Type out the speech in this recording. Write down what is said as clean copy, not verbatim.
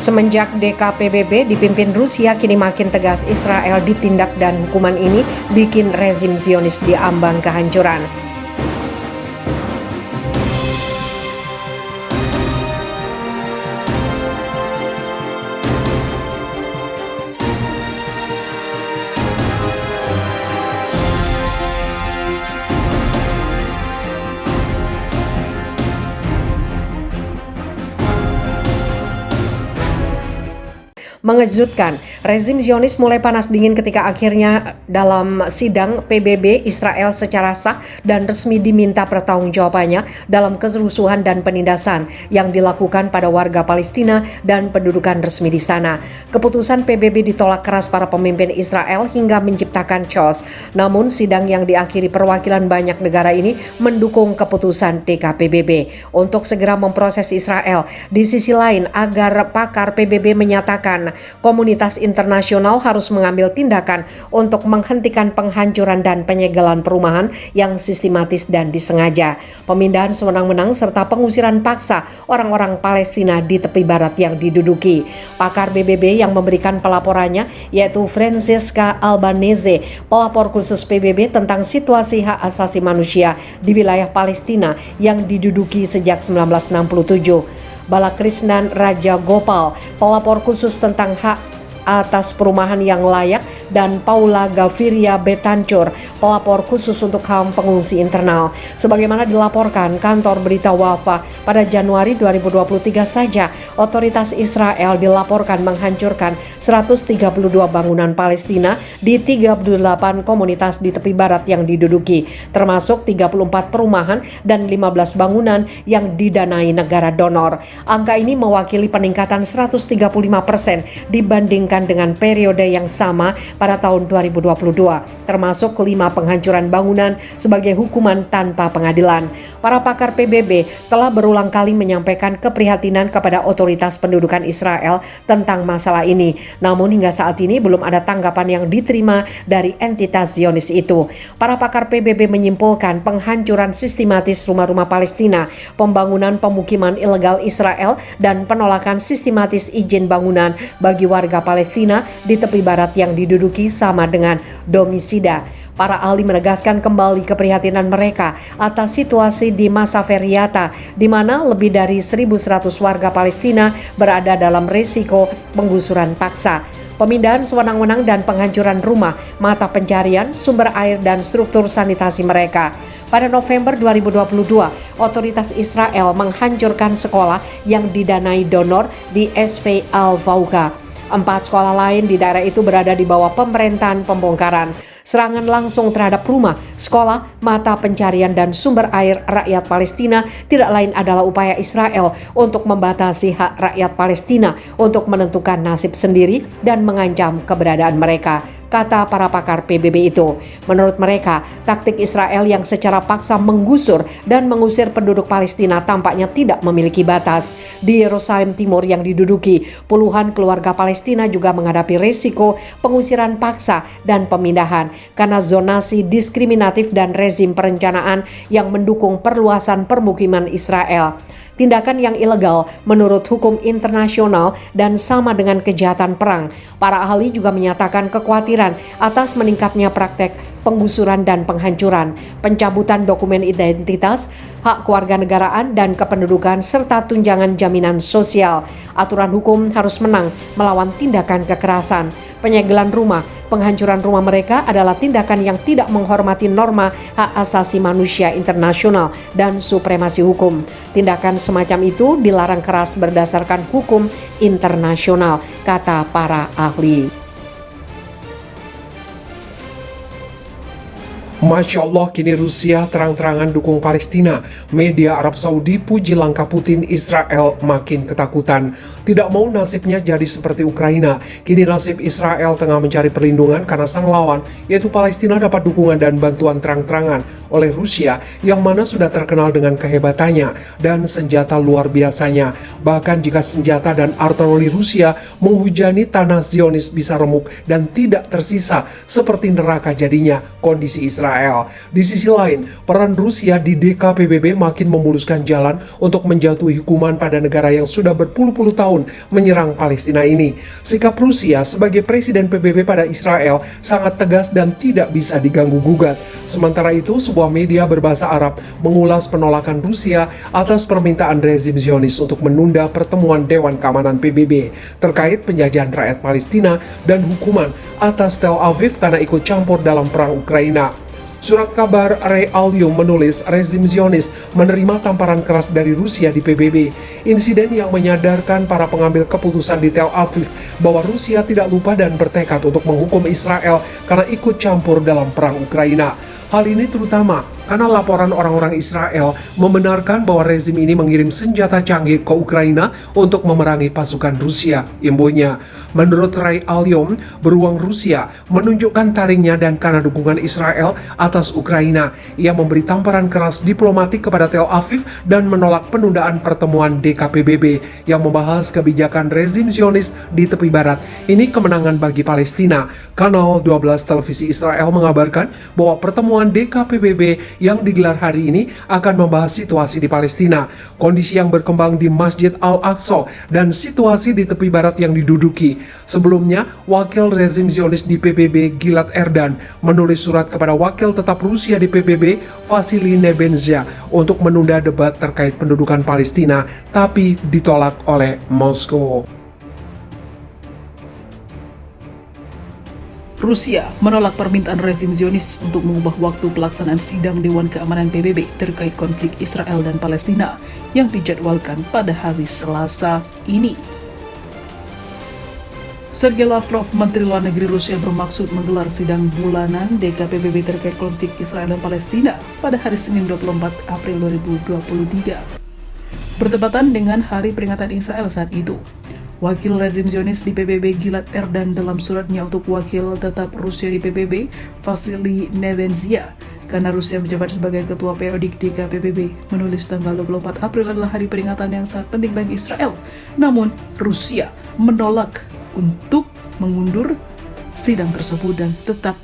Semenjak DKPBB dipimpin Rusia, kini makin tegas Israel ditindak dan hukuman ini bikin rezim Zionis diambang kehancuran. Mengejutkan, rezim Zionis mulai panas dingin ketika akhirnya dalam sidang PBB Israel secara sah dan resmi diminta pertanggungjawabannya dalam kerusuhan dan penindasan yang dilakukan pada warga Palestina dan pendudukan resmi di sana. Keputusan PBB ditolak keras para pemimpin Israel hingga menciptakan chaos. Namun sidang yang diakhiri perwakilan banyak negara ini mendukung keputusan DKPBB untuk segera memproses Israel. Di sisi lain, agar pakar PBB menyatakan komunitas internasional harus mengambil tindakan untuk menghentikan penghancuran dan penyegelan perumahan yang sistematis dan disengaja, pemindahan sewenang-wenang serta pengusiran paksa orang-orang Palestina di tepi barat yang diduduki. Pakar PBB yang memberikan pelaporannya yaitu Francesca Albanese, pelapor khusus PBB tentang situasi hak asasi manusia di wilayah Palestina yang diduduki sejak 1967. Balakrishnan Raja Gopal, pelapor khusus tentang hak atas perumahan yang layak, dan Paula Gaviria Betancur, pelapor khusus untuk HAM pengungsi internal. Sebagaimana dilaporkan kantor berita Wafa, pada Januari 2023 saja, otoritas Israel dilaporkan menghancurkan 132 bangunan Palestina di 38 komunitas di tepi barat yang diduduki, termasuk 34 perumahan dan 15 bangunan yang didanai negara donor. Angka ini mewakili peningkatan 135% dibandingkan dengan periode yang sama pada tahun 2022, termasuk 5 penghancuran bangunan sebagai hukuman tanpa pengadilan. Para pakar PBB telah berulang kali menyampaikan keprihatinan kepada otoritas pendudukan Israel tentang masalah ini. Namun hingga saat ini belum ada tanggapan yang diterima dari entitas Zionis itu. Para pakar PBB menyimpulkan penghancuran sistematis rumah-rumah Palestina, pembangunan pemukiman ilegal Israel, dan penolakan sistematis izin bangunan bagi warga Palestina di tepi barat yang diduduki sama dengan domisida. Para ahli menegaskan kembali keprihatinan mereka atas situasi di masa Feriata, di mana lebih dari 1.100 warga Palestina berada dalam risiko penggusuran paksa, pemindahan sewenang-wenang dan penghancuran rumah, mata pencarian, sumber air, dan struktur sanitasi mereka. Pada November 2022, otoritas Israel menghancurkan sekolah yang didanai donor di SV Al-Fauqa. 4 sekolah lain di daerah itu berada di bawah pemerintahan pembongkaran. Serangan langsung terhadap rumah, sekolah, mata pencarian, dan sumber air rakyat Palestina tidak lain adalah upaya Israel untuk membatasi hak rakyat Palestina untuk menentukan nasib sendiri dan mengancam keberadaan mereka, kata para pakar PBB itu. Menurut mereka, taktik Israel yang secara paksa menggusur dan mengusir penduduk Palestina tampaknya tidak memiliki batas. Di Yerusalem Timur yang diduduki, puluhan keluarga Palestina juga menghadapi risiko pengusiran paksa dan pemindahan karena zonasi diskriminatif dan rezim perencanaan yang mendukung perluasan permukiman Israel. Tindakan yang ilegal menurut hukum internasional dan sama dengan kejahatan perang. Para ahli juga menyatakan kekhawatiran atas meningkatnya praktek penggusuran dan penghancuran, pencabutan dokumen identitas, hak kewarganegaraan dan kependudukan, serta tunjangan jaminan sosial. Aturan hukum harus menang melawan tindakan kekerasan. Penyegelan rumah, penghancuran rumah mereka adalah tindakan yang tidak menghormati norma hak asasi manusia internasional dan supremasi hukum. Tindakan semacam itu dilarang keras berdasarkan hukum internasional, kata para ahli. Masya Allah, kini Rusia terang-terangan dukung Palestina. Media Arab Saudi puji langkah Putin, Israel makin ketakutan. Tidak mau nasibnya jadi seperti Ukraina. Kini nasib Israel tengah mencari perlindungan karena sang lawan, yaitu Palestina, dapat dukungan dan bantuan terang-terangan oleh Rusia, yang mana sudah terkenal dengan kehebatannya dan senjata luar biasanya. Bahkan jika senjata dan artileri Rusia menghujani tanah Zionis bisa remuk dan tidak tersisa, seperti neraka jadinya kondisi Israel. Di sisi lain, peran Rusia di DKPBB makin memuluskan jalan untuk menjatuhi hukuman pada negara yang sudah berpuluh-puluh tahun tahun menyerang Palestina ini. Sikap Rusia sebagai presiden PBB pada Israel sangat tegas dan tidak bisa diganggu-gugat. Sementara itu, sebuah media berbahasa Arab mengulas penolakan Rusia atas permintaan rezim Zionis untuk menunda pertemuan Dewan Keamanan PBB terkait penjajahan rakyat Palestina dan hukuman atas Tel Aviv karena ikut campur dalam perang Ukraina. Surat kabar Realium menulis rezim Zionis menerima tamparan keras dari Rusia di PBB. Insiden yang menyadarkan para pengambil keputusan di Tel Aviv bahwa Rusia tidak lupa dan bertekad untuk menghukum Israel karena ikut campur dalam perang Ukraina. Hal ini terutama karena laporan orang-orang Israel membenarkan bahwa rezim ini mengirim senjata canggih ke Ukraina untuk memerangi pasukan Rusia, imbuhnya. Menurut Realium, beruang Rusia menunjukkan taringnya dan karena dukungan Israel atas Ukraina. Ia memberi tamparan keras diplomatik kepada Tel Aviv dan menolak penundaan pertemuan DKPBB yang membahas kebijakan rezim Zionis di tepi barat. Ini kemenangan bagi Palestina. Kanal 12 televisi Israel mengabarkan bahwa pertemuan DKPBB yang digelar hari ini akan membahas situasi di Palestina, kondisi yang berkembang di Masjid Al-Aqsa, dan situasi di tepi barat yang diduduki. Sebelumnya, wakil rezim Zionis di PBB Gilad Erdan menulis surat kepada wakil tetap Rusia di PBB Vasily Nebenzia untuk menunda debat terkait pendudukan Palestina, tapi ditolak oleh Moskow. Rusia menolak permintaan rezim Zionis untuk mengubah waktu pelaksanaan sidang Dewan Keamanan PBB terkait konflik Israel dan Palestina yang dijadwalkan pada hari Selasa ini. Sergei Lavrov, Menteri Luar Negeri Rusia, bermaksud menggelar sidang bulanan DKPBB terkait konflik Israel dan Palestina pada hari Senin 24 April 2023. Bertepatan dengan hari peringatan Israel saat itu. Wakil rezim Zionis di PBB Gilad Erdan dalam suratnya untuk wakil tetap Rusia di PBB, Vasily Nebenzia, karena Rusia menjabat sebagai ketua periodik DKPBB, menulis tanggal 24 April adalah hari peringatan yang sangat penting bagi Israel. Namun, Rusia menolak untuk mengundur sidang tersebut dan tetap